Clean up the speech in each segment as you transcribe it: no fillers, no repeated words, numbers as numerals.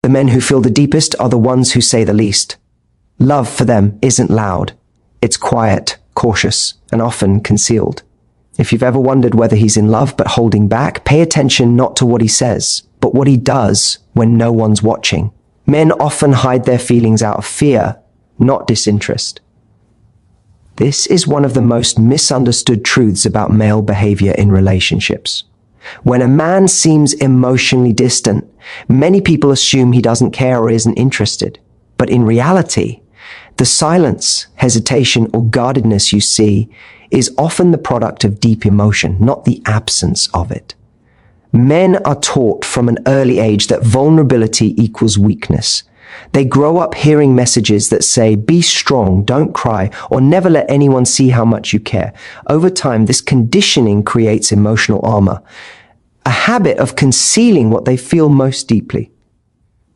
The men who feel the deepest are the ones who say the least. Love for them isn't loud. It's quiet, cautious, and often concealed. If you've ever wondered whether he's in love but holding back, pay attention not to what he says, but what he does when no one's watching. Men often hide their feelings out of fear, not disinterest. This is one of the most misunderstood truths about male behavior in relationships. When a man seems emotionally distant, many people assume he doesn't care or isn't interested. But in reality, the silence, hesitation, or guardedness you see is often the product of deep emotion, not the absence of it. Men are taught from an early age that vulnerability equals weakness. They grow up hearing messages that say, be strong, don't cry, or never let anyone see how much you care. Over time, this conditioning creates emotional armor, a habit of concealing what they feel most deeply.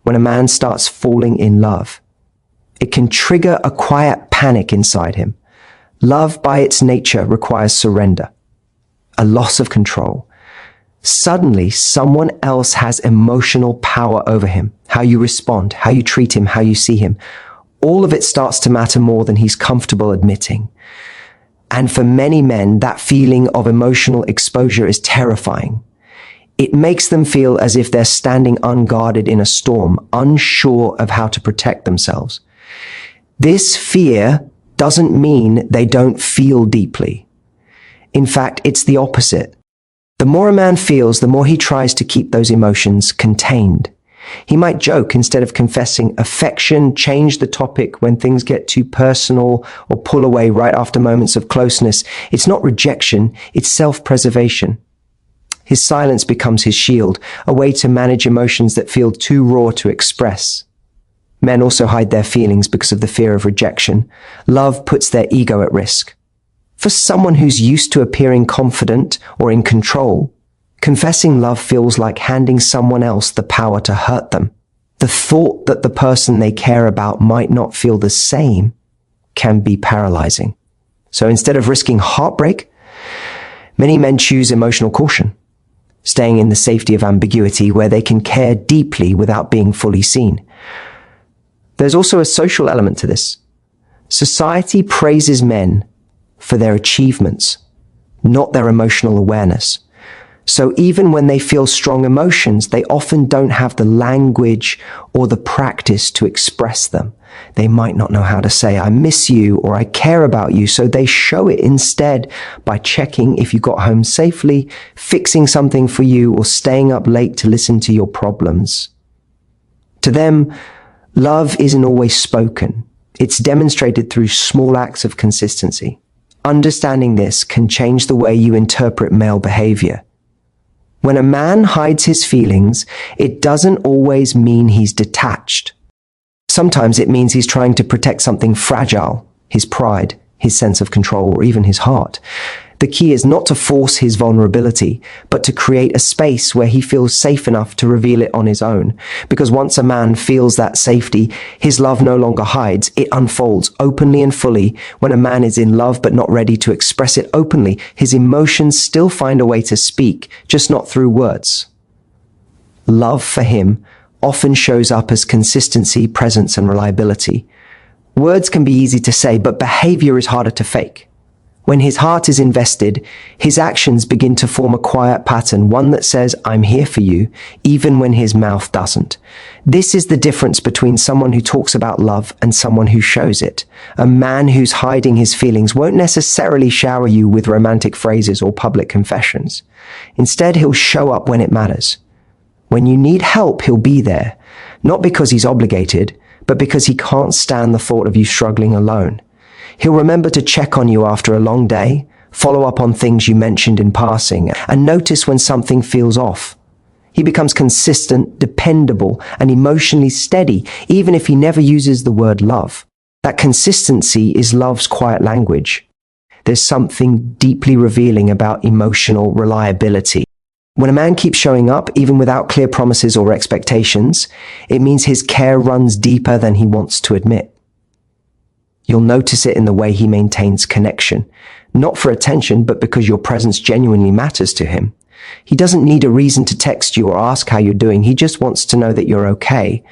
When a man starts falling in love, it can trigger a quiet panic inside him. Love, by its nature, requires surrender, a loss of control. Suddenly, someone else has emotional power over him. How you respond, how you treat him, how you see him. All of it starts to matter more than he's comfortable admitting. And for many men, that feeling of emotional exposure is terrifying. It makes them feel as if they're standing unguarded in a storm, unsure of how to protect themselves. This fear doesn't mean they don't feel deeply. In fact, it's the opposite. The more a man feels, the more he tries to keep those emotions contained. He might joke instead of confessing affection, change the topic when things get too personal, or pull away right after moments of closeness. It's not rejection, it's self-preservation. His silence becomes his shield, a way to manage emotions that feel too raw to express. Men also hide their feelings because of the fear of rejection. Love puts their ego at risk. For someone who's used to appearing confident or in control, confessing love feels like handing someone else the power to hurt them. The thought that the person they care about might not feel the same can be paralyzing. So instead of risking heartbreak, many men choose emotional caution, staying in the safety of ambiguity where they can care deeply without being fully seen. There's also a social element to this. Society praises men for their achievements, not their emotional awareness. So even when they feel strong emotions, they often don't have the language or the practice to express them. They might not know how to say, I miss you, or I care about you, so they show it instead by checking if you got home safely, fixing something for you, or staying up late to listen to your problems. To them, love isn't always spoken. It's demonstrated through small acts of consistency. Understanding this can change the way you interpret male behavior. When a man hides his feelings, it doesn't always mean he's detached. Sometimes it means he's trying to protect something fragile, his pride, his sense of control, or even his heart. The key is not to force his vulnerability, but to create a space where he feels safe enough to reveal it on his own. Because once a man feels that safety, his love no longer hides, it unfolds openly and fully. When a man is in love but not ready to express it openly, his emotions still find a way to speak, just not through words. Love for him often shows up as consistency, presence, and reliability. Words can be easy to say, but behavior is harder to fake. When his heart is invested, his actions begin to form a quiet pattern, one that says, I'm here for you, even when his mouth doesn't. This is the difference between someone who talks about love and someone who shows it. A man who's hiding his feelings won't necessarily shower you with romantic phrases or public confessions. Instead, he'll show up when it matters. When you need help, he'll be there, not because he's obligated, but because he can't stand the thought of you struggling alone. He'll remember to check on you after a long day, follow up on things you mentioned in passing, and notice when something feels off. He becomes consistent, dependable, and emotionally steady, even if he never uses the word love. That consistency is love's quiet language. There's something deeply revealing about emotional reliability. When a man keeps showing up, even without clear promises or expectations, it means his care runs deeper than he wants to admit. You'll notice it in the way he maintains connection, not for attention, but because your presence genuinely matters to him. He doesn't need a reason to text you or ask how you're doing. He just wants to know that you're okay.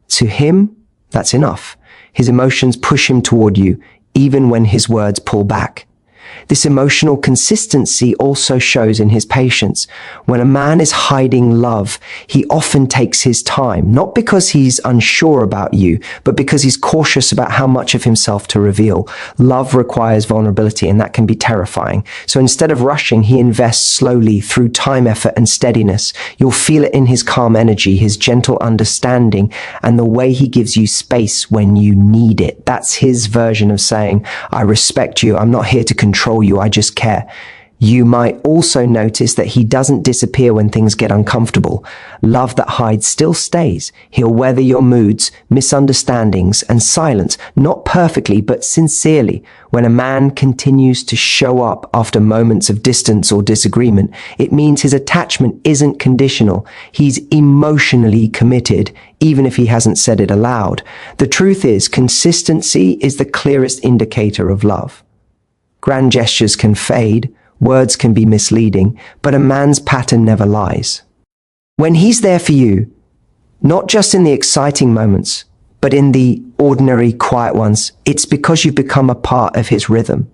To him, that's enough. His emotions push him toward you, even when his words pull back. This emotional consistency also shows in his patience. When a man is hiding love, he often takes his time, not because he's unsure about you, but because he's cautious about how much of himself to reveal. Love requires vulnerability, and that can be terrifying. So instead of rushing, he invests slowly through time, effort, and steadiness. You'll feel it in his calm energy, his gentle understanding, and the way he gives you space when you need it. That's his version of saying, I respect you. I'm not here to control you, I just care. You might also notice that he doesn't disappear when things get uncomfortable. Love that hides still stays. He'll weather your moods, misunderstandings, and silence, not perfectly, but sincerely. When a man continues to show up after moments of distance or disagreement, it means his attachment isn't conditional. He's emotionally committed, even if he hasn't said it aloud. The truth is, consistency is the clearest indicator of love. Grand gestures can fade, words can be misleading, but a man's pattern never lies. When he's there for you, not just in the exciting moments, but in the ordinary, quiet ones, it's because you've become a part of his rhythm.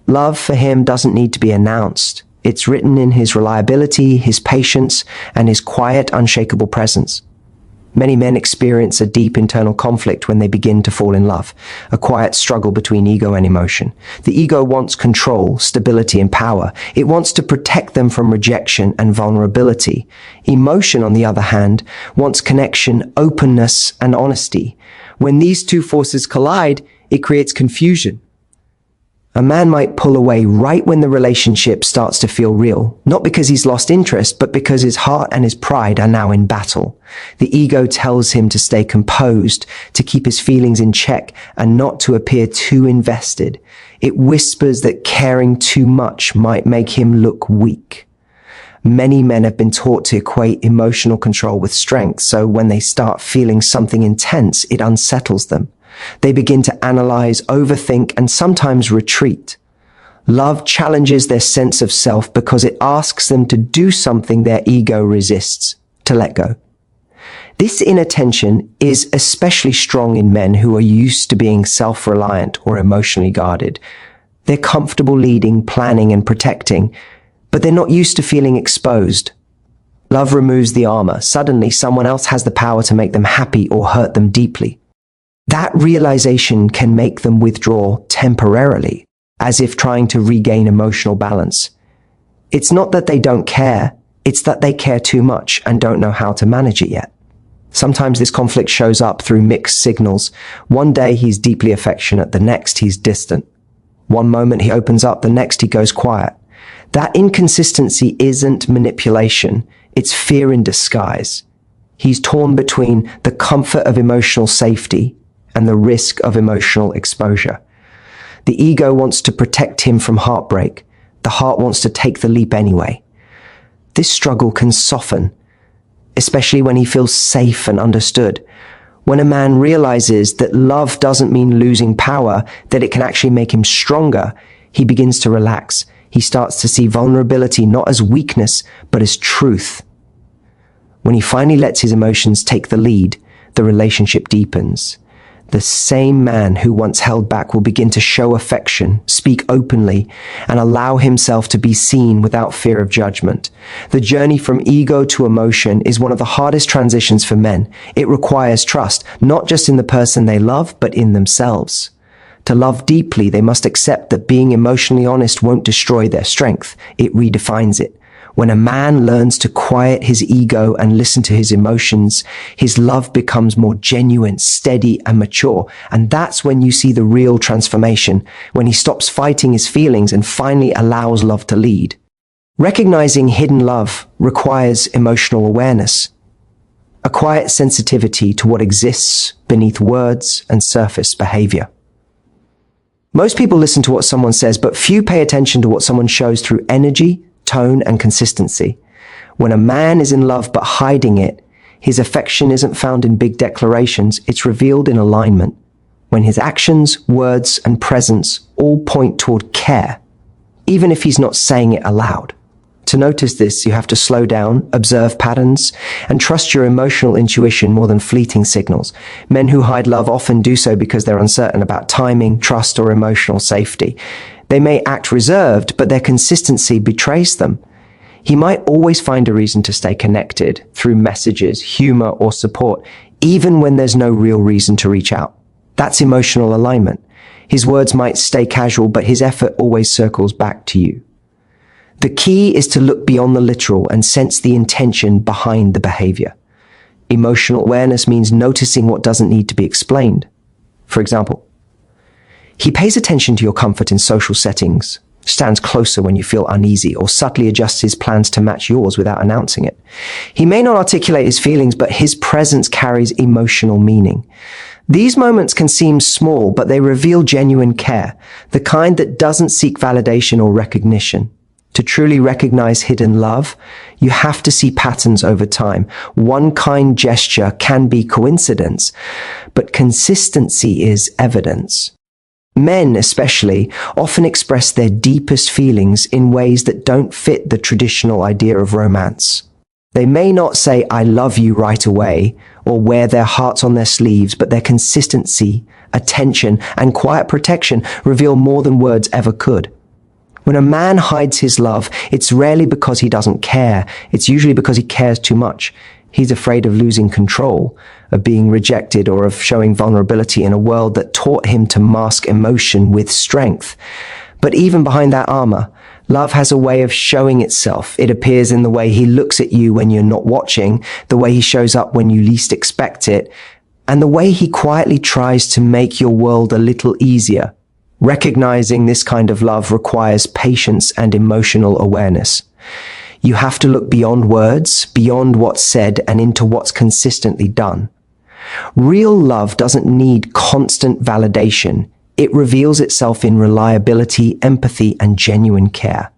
Love for him doesn't need to be announced. It's written in his reliability, his patience, and his quiet, unshakable presence. Many men experience a deep internal conflict when they begin to fall in love, a quiet struggle between ego and emotion. The ego wants control, stability, and power. It wants to protect them from rejection and vulnerability. Emotion, on the other hand, wants connection, openness, and honesty. When these two forces collide, it creates confusion. A man might pull away right when the relationship starts to feel real, not because he's lost interest, but because his heart and his pride are now in battle. The ego tells him to stay composed, to keep his feelings in check, and not to appear too invested. It whispers that caring too much might make him look weak. Many men have been taught to equate emotional control with strength, so when they start feeling something intense, it unsettles them. They begin to analyze, overthink, and sometimes retreat. Love challenges their sense of self because it asks them to do something their ego resists, to let go. This inner tension is especially strong in men who are used to being self-reliant or emotionally guarded. They're comfortable leading, planning, and protecting, but they're not used to feeling exposed. Love removes the armor. Suddenly, someone else has the power to make them happy or hurt them deeply. That realization can make them withdraw temporarily, as if trying to regain emotional balance. It's not that they don't care, it's that they care too much and don't know how to manage it yet. Sometimes this conflict shows up through mixed signals. One day he's deeply affectionate, the next he's distant. One moment he opens up, the next he goes quiet. That inconsistency isn't manipulation, it's fear in disguise. He's torn between the comfort of emotional safety and the risk of emotional exposure. The ego wants to protect him from heartbreak. The heart wants to take the leap anyway. This struggle can soften, especially when he feels safe and understood. When a man realizes that love doesn't mean losing power, that it can actually make him stronger, he begins to relax. He starts to see vulnerability not as weakness, but as truth. When he finally lets his emotions take the lead, the relationship deepens. The same man who once held back will begin to show affection, speak openly, and allow himself to be seen without fear of judgment. The journey from ego to emotion is one of the hardest transitions for men. It requires trust, not just in the person they love, but in themselves. To love deeply, they must accept that being emotionally honest won't destroy their strength. It redefines it. When a man learns to quiet his ego and listen to his emotions, his love becomes more genuine, steady, and mature. And that's when you see the real transformation, when he stops fighting his feelings and finally allows love to lead. Recognizing hidden love requires emotional awareness, a quiet sensitivity to what exists beneath words and surface behavior. Most people listen to what someone says, but few pay attention to what someone shows through energy, tone, and consistency. When a man is in love but hiding it, his affection isn't found in big declarations, it's revealed in alignment. When his actions, words, and presence all point toward care, even if he's not saying it aloud. To notice this, you have to slow down, observe patterns, and trust your emotional intuition more than fleeting signals. Men who hide love often do so because they're uncertain about timing, trust, or emotional safety. They may act reserved, but their consistency betrays them. He might always find a reason to stay connected through messages, humor, or support, even when there's no real reason to reach out. That's emotional alignment. His words might stay casual, but his effort always circles back to you. The key is to look beyond the literal and sense the intention behind the behavior. Emotional awareness means noticing what doesn't need to be explained. For example, he pays attention to your comfort in social settings, stands closer when you feel uneasy, or subtly adjusts his plans to match yours without announcing it. He may not articulate his feelings, but his presence carries emotional meaning. These moments can seem small, but they reveal genuine care, the kind that doesn't seek validation or recognition. To truly recognize hidden love, you have to see patterns over time. One kind gesture can be coincidence, but consistency is evidence. Men, especially, often express their deepest feelings in ways that don't fit the traditional idea of romance. They may not say, "I love you" right away, or wear their hearts on their sleeves, but their consistency, attention, and quiet protection reveal more than words ever could. When a man hides his love, it's rarely because he doesn't care. It's usually because he cares too much. He's afraid of losing control, of being rejected, or of showing vulnerability in a world that taught him to mask emotion with strength. But even behind that armor, love has a way of showing itself. It appears in the way he looks at you when you're not watching, the way he shows up when you least expect it, and the way he quietly tries to make your world a little easier. Recognizing this kind of love requires patience and emotional awareness. You have to look beyond words, beyond what's said, and into what's consistently done. Real love doesn't need constant validation. It reveals itself in reliability, empathy, and genuine care.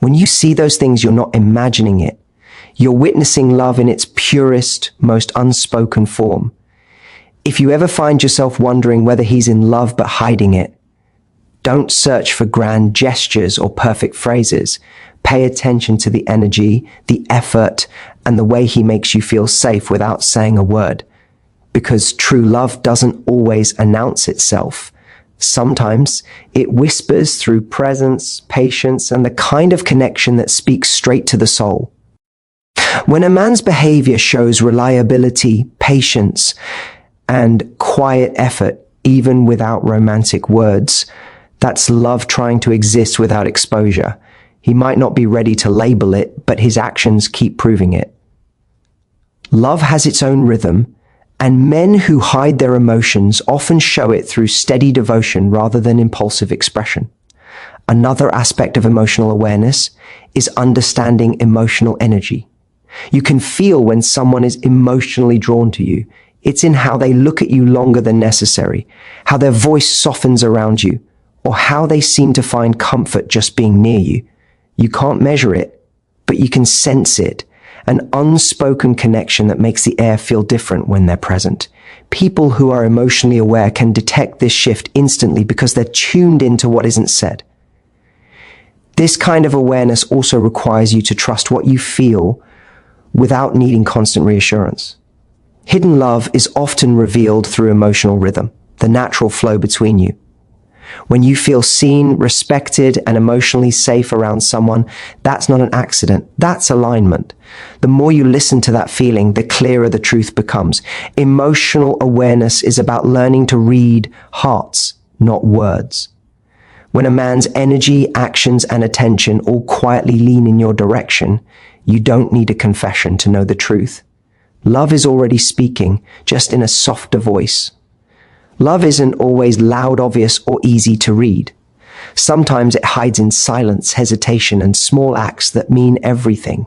When you see those things, you're not imagining it. You're witnessing love in its purest, most unspoken form. If you ever find yourself wondering whether he's in love but hiding it, don't search for grand gestures or perfect phrases. Pay attention to the energy, the effort, and the way he makes you feel safe without saying a word. Because true love doesn't always announce itself. Sometimes it whispers through presence, patience, and the kind of connection that speaks straight to the soul. When a man's behavior shows reliability, patience, and quiet effort, even without romantic words, that's love trying to exist without exposure. He might not be ready to label it, but his actions keep proving it. Love has its own rhythm, and men who hide their emotions often show it through steady devotion rather than impulsive expression. Another aspect of emotional awareness is understanding emotional energy. You can feel when someone is emotionally drawn to you. It's in how they look at you longer than necessary, how their voice softens around you, or how they seem to find comfort just being near you. You can't measure it, but you can sense it, an unspoken connection that makes the air feel different when they're present. People who are emotionally aware can detect this shift instantly because they're tuned into what isn't said. This kind of awareness also requires you to trust what you feel without needing constant reassurance. Hidden love is often revealed through emotional rhythm, the natural flow between you. When you feel seen, respected, and emotionally safe around someone, that's not an accident. That's alignment. The more you listen to that feeling, the clearer the truth becomes. Emotional awareness is about learning to read hearts, not words. When a man's energy, actions, and attention all quietly lean in your direction, you don't need a confession to know the truth. Love is already speaking, just in a softer voice. Love isn't always loud, obvious, or easy to read. Sometimes it hides in silence, hesitation, and small acts that mean everything.